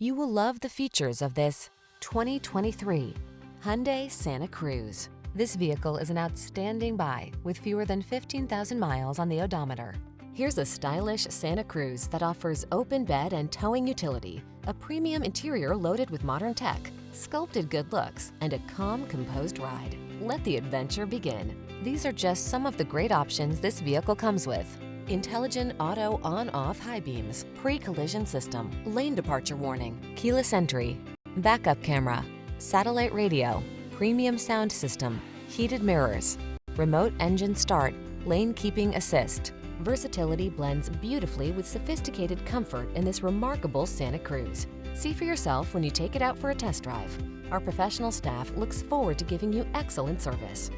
You will love the features of this 2023 Hyundai Santa Cruz. This vehicle is an outstanding buy with fewer than 15,000 miles on the odometer. Here's a stylish Santa Cruz that offers open bed and towing utility, a premium interior loaded with modern tech, sculpted good looks, and a calm, composed ride. Let the adventure begin. These are just some of the great options this vehicle comes with: intelligent auto on-off high beams, pre-collision system, lane departure warning, keyless entry, backup camera, satellite radio, premium sound system, heated mirrors, remote engine start, lane keeping assist. Versatility blends beautifully with sophisticated comfort in this remarkable Santa Cruz. See for yourself when you take it out for a test drive. Our professional staff looks forward to giving you excellent service.